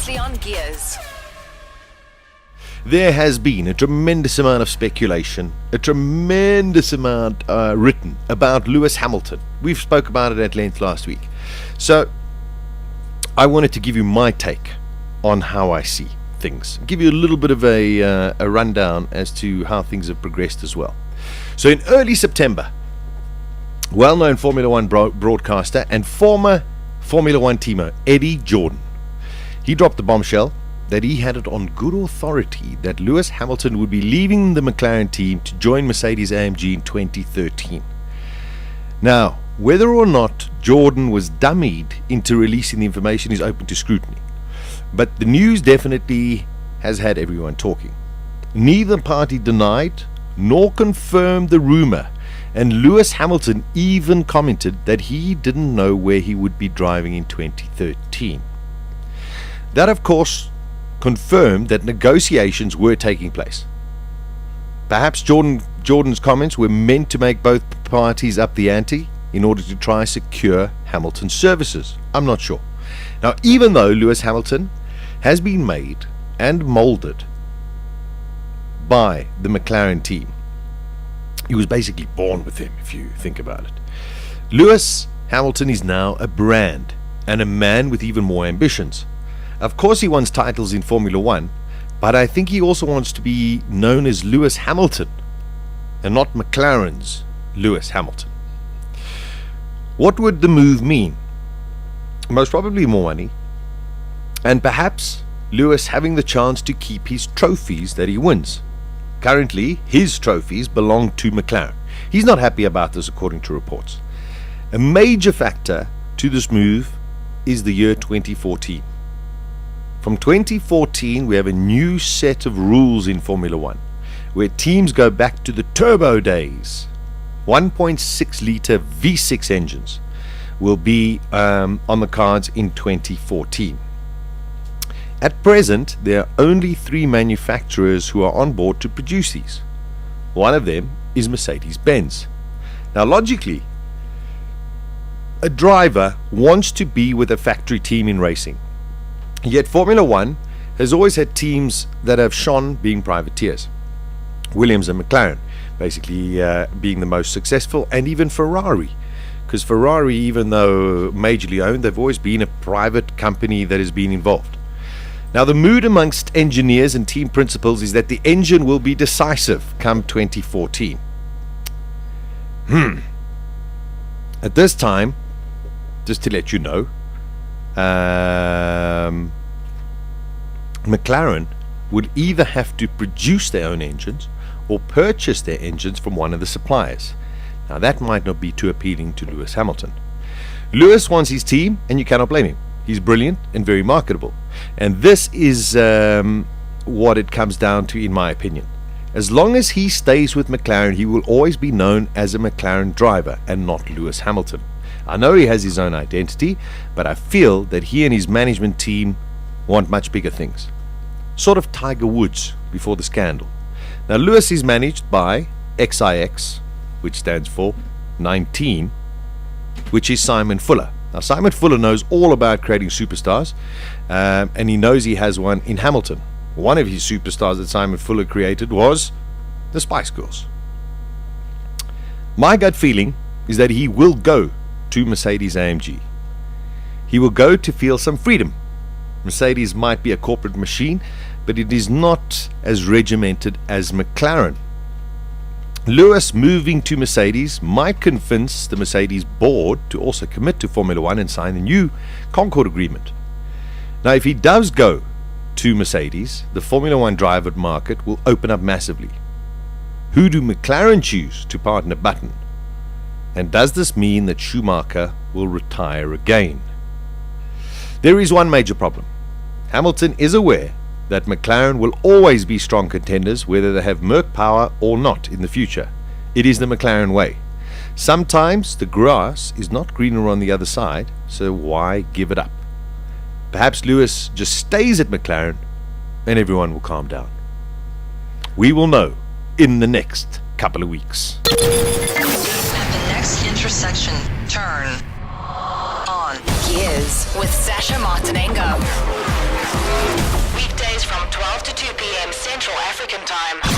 Previously on Gears. There has been a tremendous amount of speculation, a tremendous amount written about Lewis Hamilton. We've spoke about it at length last week. So I wanted to give you my take on how I see things. Give you a little bit of a rundown as to how things have progressed as well. So in early September, well-known Formula One broadcaster and former Formula One teamer Eddie Jordan, he dropped the bombshell that he had it on good authority that Lewis Hamilton would be leaving the McLaren team to join Mercedes-AMG in 2013. Now, whether or not Jordan was dummied into releasing the information is open to scrutiny, but the news definitely has had everyone talking. Neither party denied nor confirmed the rumor, and Lewis Hamilton even commented that he didn't know where he would be driving in 2013. That, of course, confirmed that negotiations were taking place. Perhaps Jordan's comments were meant to make both parties up the ante in order to try secure Hamilton's services. I'm not sure. Now, even though Lewis Hamilton has been made and molded by the McLaren team, he was basically born with them, if you think about it. Lewis Hamilton is now a brand and a man with even more ambitions. Of course, he wants titles in Formula One, but I think he also wants to be known as Lewis Hamilton and not McLaren's Lewis Hamilton. What would the move mean? Most probably more money, and perhaps Lewis having the chance to keep his trophies that he wins. Currently, his trophies belong to McLaren. He's not happy about this, according to reports. A major factor to this move is the year 2014. From 2014, we have a new set of rules in Formula One, where teams go back to the turbo days. 1.6 litre V6 engines will be on the cards in 2014. At present, there are only 3 manufacturers who are on board to produce these. One of them is Mercedes-Benz. Now, logically, a driver wants to be with a factory team in racing. Yet Formula One has always had teams that have shone being privateers. Williams and McLaren basically being the most successful, and even Ferrari. Because Ferrari, even though majorly owned, they've always been a private company that has been involved. Now, the mood amongst engineers and team principals is that the engine will be decisive come 2014. At this time, just to let you know, McLaren would either have to produce their own engines or purchase their engines from one of the suppliers. Now, that might not be too appealing to Lewis Hamilton. Lewis wants his team, and you cannot blame him. He's brilliant and very marketable, and this is what it comes down to, in my opinion. As long as he stays with McLaren, he will always be known as a McLaren driver and not Lewis Hamilton. I know he has his own identity, but I feel that he and his management team want much bigger things. Sort of Tiger Woods before the scandal. Now, Lewis is managed by XIX, which stands for 19, which is Simon Fuller. Now, Simon Fuller knows all about creating superstars, and he knows he has one in Hamilton. One of his superstars that Simon Fuller created was the Spice Girls. My gut feeling is that he will go to Mercedes-AMG. He will go to feel some freedom. Mercedes might be a corporate machine, but it is not as regimented as McLaren. Lewis moving to Mercedes might convince the Mercedes board to also commit to Formula One and sign the new Concord agreement. Now, if he does go to Mercedes, the Formula One driver market will open up massively. Who do McLaren choose to partner Button? And does this mean that Schumacher will retire again? There is one major problem. Hamilton is aware that McLaren will always be strong contenders, whether they have Merc power or not in the future. It is the McLaren way. Sometimes the grass is not greener on the other side, so why give it up? Perhaps Lewis just stays at McLaren and everyone will calm down. We will know in the next couple of weeks. At the next intersection, turn on Gears with Sasha Martinengo. African time.